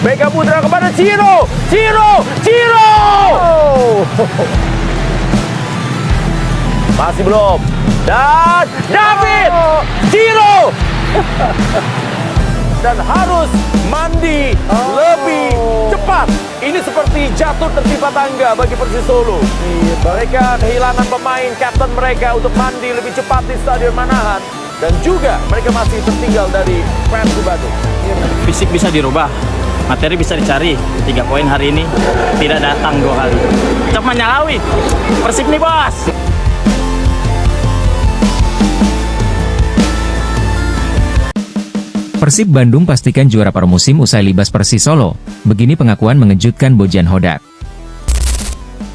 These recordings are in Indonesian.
Mega Putra kepada Ciro. Masih belum. Dan David Ciro. Dan harus mandi lebih cepat. Ini seperti jatuh tertimpa tangga bagi Persis Solo. Mereka kehilangan pemain kapten mereka untuk mandi lebih cepat di Stadion Manahan. Dan juga mereka masih tertinggal dari Persib Bandung. Fisik bisa dirubah, materi bisa dicari. 3 poin hari ini tidak datang 2 kali. Cuma Nyalawi, Persib nih bos. Persib Bandung pastikan juara paruh musim usai libas Persis Solo. Begini pengakuan mengejutkan Bojan Hodak.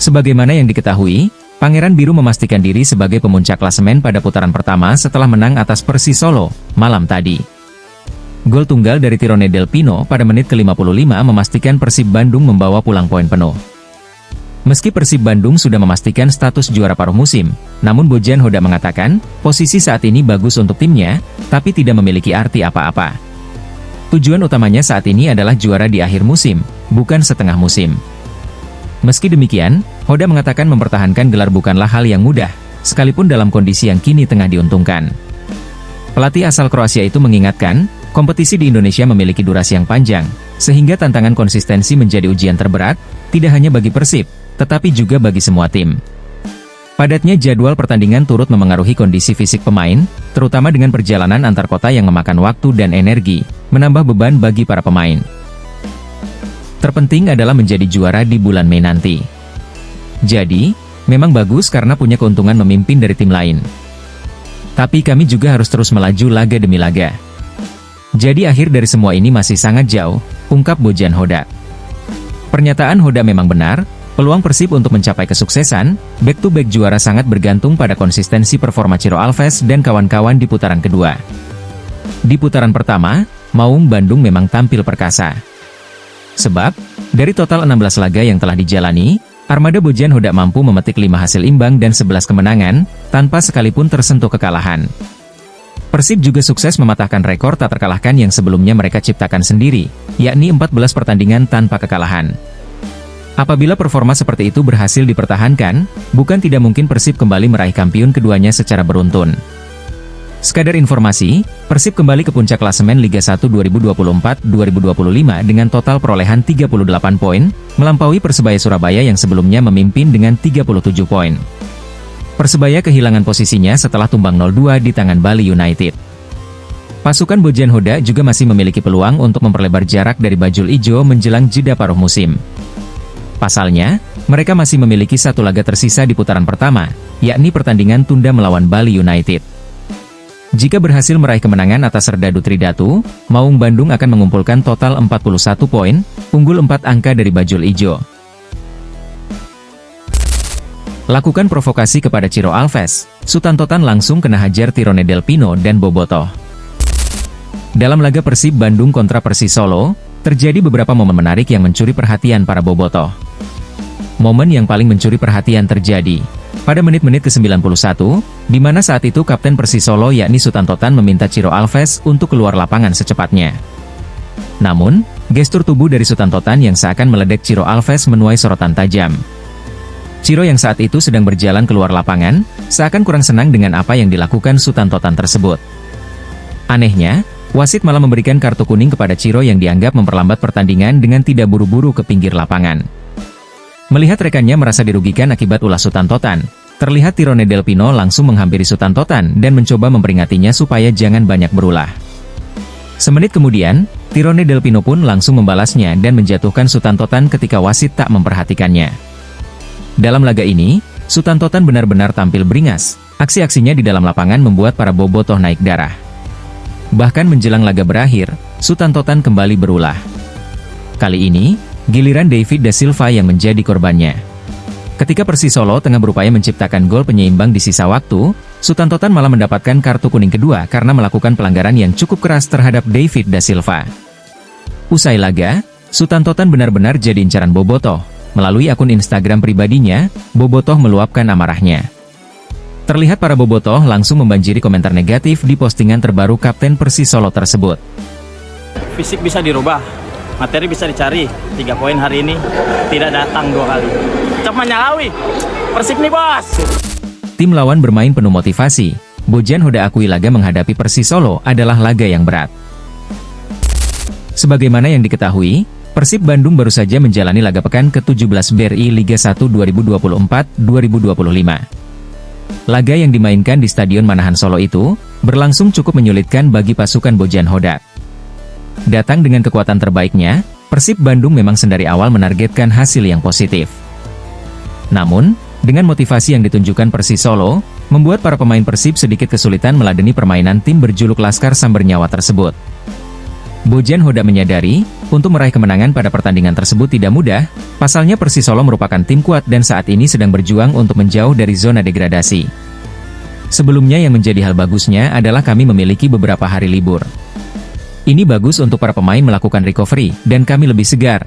Sebagaimana yang diketahui, Pangeran Biru memastikan diri sebagai pemuncak klasemen pada putaran pertama setelah menang atas Persis Solo malam tadi. Gol tunggal dari Tirone Del Pino pada menit ke-55 memastikan Persib Bandung membawa pulang poin penuh. Meski Persib Bandung sudah memastikan status juara paruh musim, namun Bojan Hodak mengatakan, posisi saat ini bagus untuk timnya, tapi tidak memiliki arti apa-apa. Tujuan utamanya saat ini adalah juara di akhir musim, bukan setengah musim. Meski demikian, Hodak mengatakan mempertahankan gelar bukanlah hal yang mudah, sekalipun dalam kondisi yang kini tengah diuntungkan. Pelatih asal Kroasia itu mengingatkan, kompetisi di Indonesia memiliki durasi yang panjang, sehingga tantangan konsistensi menjadi ujian terberat, tidak hanya bagi Persib, tetapi juga bagi semua tim. Padatnya jadwal pertandingan turut memengaruhi kondisi fisik pemain, terutama dengan perjalanan antar kota yang memakan waktu dan energi, menambah beban bagi para pemain. Terpenting adalah menjadi juara di bulan Mei nanti. Jadi, memang bagus karena punya keuntungan memimpin dari tim lain. Tapi kami juga harus terus melaju laga demi laga. Jadi akhir dari semua ini masih sangat jauh, ungkap Bojan Hodak. Pernyataan Hodak memang benar, peluang Persib untuk mencapai kesuksesan, back-to-back juara sangat bergantung pada konsistensi performa Ciro Alves dan kawan-kawan di putaran kedua. Di putaran pertama, Maung Bandung memang tampil perkasa. Sebab, dari total 16 laga yang telah dijalani, armada Bojan Hodak mampu memetik 5 hasil imbang dan 11 kemenangan, tanpa sekalipun tersentuh kekalahan. Persib juga sukses mematahkan rekor tak terkalahkan yang sebelumnya mereka ciptakan sendiri, yakni 14 pertandingan tanpa kekalahan. Apabila performa seperti itu berhasil dipertahankan, bukan tidak mungkin Persib kembali meraih kampiun keduanya secara beruntun. Sekadar informasi, Persib kembali ke puncak klasemen Liga 1 2024-2025 dengan total perolehan 38 poin, melampaui Persebaya Surabaya yang sebelumnya memimpin dengan 37 poin. Persebaya kehilangan posisinya setelah tumbang 0-2 di tangan Bali United. Pasukan Bojan Hodak juga masih memiliki peluang untuk memperlebar jarak dari bajul ijo menjelang jeda paruh musim. Pasalnya, mereka masih memiliki 1 laga tersisa di putaran pertama, yakni pertandingan tunda melawan Bali United. Jika berhasil meraih kemenangan atas Serdadu Tridatu, Maung Bandung akan mengumpulkan total 41 poin, unggul 4 angka dari bajul ijo. Lakukan provokasi kepada Ciro Alves, Sutantotan langsung kena hajar Tirone Del Pino dan Bobotoh. Dalam laga Persib Bandung kontra Persis Solo, terjadi beberapa momen menarik yang mencuri perhatian para Bobotoh. Momen yang paling mencuri perhatian terjadi pada menit-menit ke-91, di mana saat itu Kapten Persis Solo yakni Sutantotan meminta Ciro Alves untuk keluar lapangan secepatnya. Namun, gestur tubuh dari Sutantotan yang seakan meledek Ciro Alves menuai sorotan tajam. Ciro yang saat itu sedang berjalan keluar lapangan, seakan kurang senang dengan apa yang dilakukan Sutantotan tersebut. Anehnya, wasit malah memberikan kartu kuning kepada Ciro yang dianggap memperlambat pertandingan dengan tidak buru-buru ke pinggir lapangan. Melihat rekannya merasa dirugikan akibat ulah Sutantotan, terlihat Tirone Del Pino langsung menghampiri Sutantotan dan mencoba memperingatinya supaya jangan banyak berulah. Semenit kemudian, Tirone Del Pino pun langsung membalasnya dan menjatuhkan Sutantotan ketika wasit tak memperhatikannya. Dalam laga ini, Sutantotan benar-benar tampil beringas. Aksi-aksinya di dalam lapangan membuat para Bobotoh naik darah. Bahkan menjelang laga berakhir, Sutantotan kembali berulah. Kali ini, giliran David da Silva yang menjadi korbannya. Ketika Persis Solo tengah berupaya menciptakan gol penyeimbang di sisa waktu, Sutantotan malah mendapatkan kartu kuning kedua karena melakukan pelanggaran yang cukup keras terhadap David da Silva. Usai laga, Sutantotan benar-benar jadi incaran Bobotoh. Melalui akun Instagram pribadinya, Bobotoh meluapkan amarahnya. Terlihat para Bobotoh langsung membanjiri komentar negatif di postingan terbaru Kapten Persis Solo tersebut. Fisik bisa dirubah, materi bisa dicari. 3 poin hari ini, tidak datang 2 kali. Cap Menyalawi, Persib nih bos. Tim lawan bermain penuh motivasi. Bojan Hodak akui laga menghadapi Persis Solo adalah laga yang berat. Sebagaimana yang diketahui, Persib Bandung baru saja menjalani laga pekan ke-17 BRI Liga 1 2024-2025. Laga yang dimainkan di Stadion Manahan Solo itu, berlangsung cukup menyulitkan bagi pasukan Bojan Hodak. Datang dengan kekuatan terbaiknya, Persib Bandung memang sendari awal menargetkan hasil yang positif. Namun, dengan motivasi yang ditunjukkan Persis Solo, membuat para pemain Persib sedikit kesulitan meladeni permainan tim berjuluk Laskar Samber Nyawa tersebut. Bojan Hodak menyadari, untuk meraih kemenangan pada pertandingan tersebut tidak mudah, pasalnya Persis Solo merupakan tim kuat dan saat ini sedang berjuang untuk menjauh dari zona degradasi. Sebelumnya yang menjadi hal bagusnya adalah kami memiliki beberapa hari libur. Ini bagus untuk para pemain melakukan recovery, dan kami lebih segar.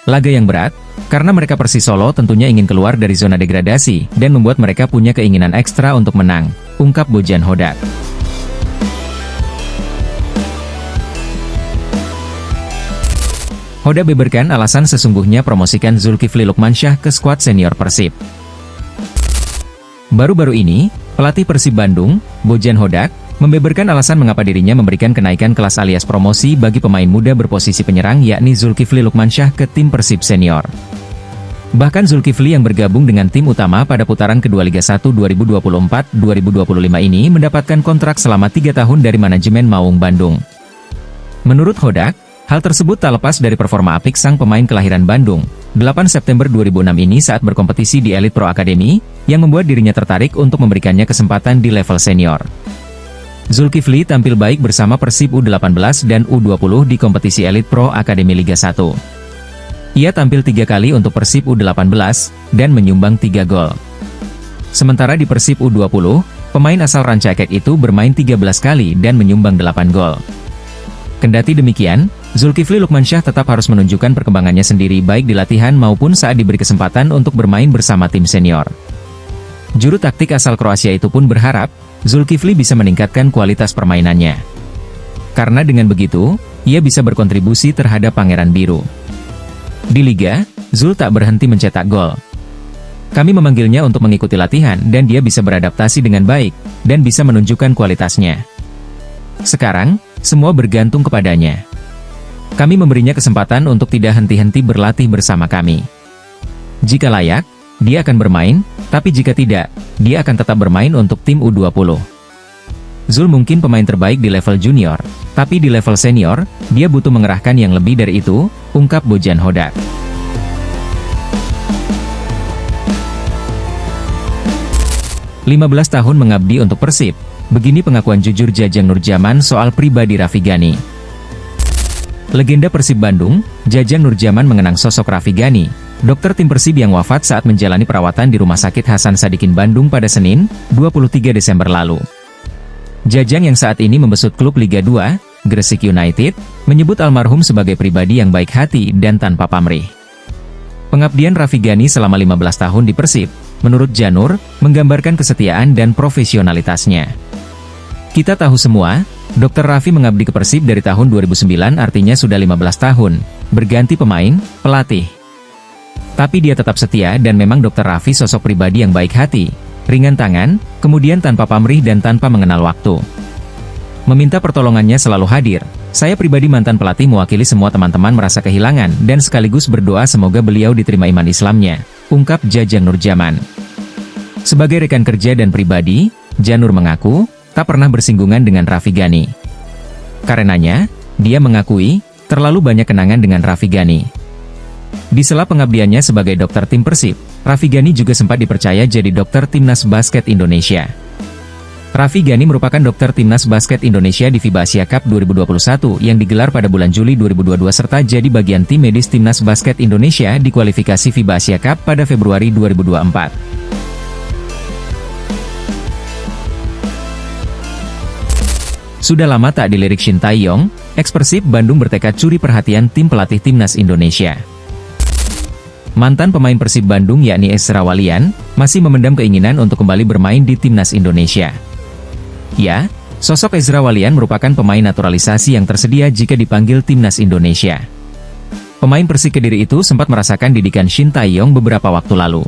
Laga yang berat, karena mereka Persis Solo tentunya ingin keluar dari zona degradasi, dan membuat mereka punya keinginan ekstra untuk menang, ungkap Bojan Hodak. Hodak beberkan alasan sesungguhnya promosikan Zulkifli Lukmansyah ke skuad senior Persib. Baru-baru ini, pelatih Persib Bandung, Bojan Hodak, membeberkan alasan mengapa dirinya memberikan kenaikan kelas alias promosi bagi pemain muda berposisi penyerang yakni Zulkifli Lukmansyah ke tim Persib senior. Bahkan Zulkifli yang bergabung dengan tim utama pada putaran kedua Liga 1 2024-2025 ini mendapatkan kontrak selama 3 tahun dari manajemen Maung Bandung. Menurut Hodak, hal tersebut tak lepas dari performa apik sang pemain kelahiran Bandung, 8 September 2006 ini saat berkompetisi di Elite Pro Academy, yang membuat dirinya tertarik untuk memberikannya kesempatan di level senior. Zulkifli tampil baik bersama Persib U18 dan U20 di kompetisi Elite Pro Academy Liga 1. Ia tampil 3 kali untuk Persib U18, dan menyumbang 3 gol. Sementara di Persib U20, pemain asal Rancaikek itu bermain 13 kali dan menyumbang 8 gol. Kendati demikian, Zulkifli Lukmansyah tetap harus menunjukkan perkembangannya sendiri baik di latihan maupun saat diberi kesempatan untuk bermain bersama tim senior. Juru taktik asal Kroasia itu pun berharap, Zulkifli bisa meningkatkan kualitas permainannya. Karena dengan begitu, ia bisa berkontribusi terhadap Pangeran Biru. Di Liga, Zul tak berhenti mencetak gol. Kami memanggilnya untuk mengikuti latihan dan dia bisa beradaptasi dengan baik, dan bisa menunjukkan kualitasnya. Sekarang, semua bergantung kepadanya. Kami memberinya kesempatan untuk tidak henti-henti berlatih bersama kami. Jika layak, dia akan bermain, tapi jika tidak, dia akan tetap bermain untuk tim U20. Zul mungkin pemain terbaik di level junior, tapi di level senior, dia butuh mengerahkan yang lebih dari itu, ungkap Bojan Hodak. "15 tahun mengabdi untuk Persib," begini pengakuan jujur Jajang Nurjaman soal pribadi Raffi Ghani. Legenda Persib Bandung, Jajang Nurjaman mengenang sosok Raffi Ghani, dokter tim Persib yang wafat saat menjalani perawatan di Rumah Sakit Hasan Sadikin Bandung pada Senin, 23 Desember lalu. Jajang yang saat ini membesut klub Liga 2, Gresik United, menyebut almarhum sebagai pribadi yang baik hati dan tanpa pamrih. Pengabdian Raffi Ghani selama 15 tahun di Persib, menurut Janur, menggambarkan kesetiaan dan profesionalitasnya. Kita tahu semua, Dr. Raffi mengabdi ke Persib dari tahun 2009 artinya sudah 15 tahun, berganti pemain, pelatih. Tapi dia tetap setia dan memang Dr. Raffi sosok pribadi yang baik hati, ringan tangan, kemudian tanpa pamrih dan tanpa mengenal waktu. Meminta pertolongannya selalu hadir. Saya pribadi mantan pelatih mewakili semua teman-teman merasa kehilangan dan sekaligus berdoa semoga beliau diterima iman Islamnya, ungkap Jajang Nurjaman. Sebagai rekan kerja dan pribadi, Janur mengaku tak pernah bersinggungan dengan Raffi Ghani. Karenanya, dia mengakui terlalu banyak kenangan dengan Raffi Ghani. Di sela pengabdiannya sebagai dokter tim Persib, Raffi Ghani juga sempat dipercaya jadi dokter Timnas Basket Indonesia. Raffi Ghani merupakan dokter Timnas Basket Indonesia di FIBA Asia Cup 2021 yang digelar pada bulan Juli 2022 serta jadi bagian tim medis Timnas Basket Indonesia di kualifikasi FIBA Asia Cup pada Februari 2024. Sudah lama tak dilirik Shin Tae-yong, eks-Persib Bandung bertekad curi perhatian tim pelatih Timnas Indonesia. Mantan pemain Persib Bandung yakni Ezra Walian, masih memendam keinginan untuk kembali bermain di Timnas Indonesia. Ya, sosok Ezra Walian merupakan pemain naturalisasi yang tersedia jika dipanggil Timnas Indonesia. Pemain Persik Kediri itu sempat merasakan didikan Shin Tae-yong beberapa waktu lalu.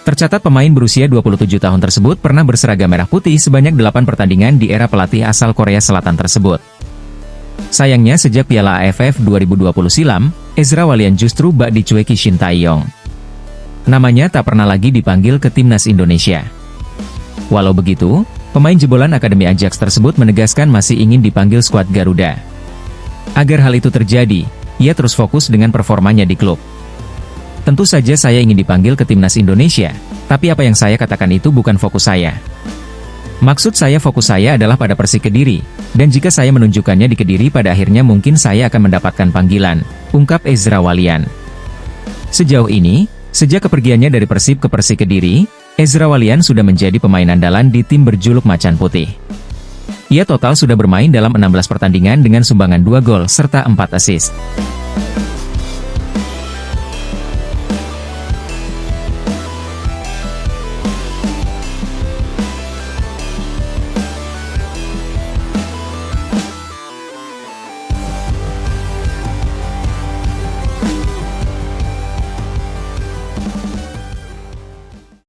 Tercatat pemain berusia 27 tahun tersebut pernah berseragam merah putih sebanyak 8 pertandingan di era pelatih asal Korea Selatan tersebut. Sayangnya sejak Piala AFF 2020 silam, Ezra Walian justru bak dicueki Shin Tae-yong. Namanya tak pernah lagi dipanggil ke timnas Indonesia. Walau begitu, pemain jebolan Akademi Ajax tersebut menegaskan masih ingin dipanggil skuad Garuda. Agar hal itu terjadi, ia terus fokus dengan performanya di klub. Tentu saja saya ingin dipanggil ke timnas Indonesia, tapi apa yang saya katakan itu bukan fokus saya. Maksud saya fokus saya adalah pada Persik Kediri, dan jika saya menunjukkannya di Kediri pada akhirnya mungkin saya akan mendapatkan panggilan, ungkap Ezra Walian. Sejauh ini, sejak kepergiannya dari Persib ke Persik Kediri, Ezra Walian sudah menjadi pemain andalan di tim berjuluk Macan Putih. Ia total sudah bermain dalam 16 pertandingan dengan sumbangan 2 gol serta 4 assist.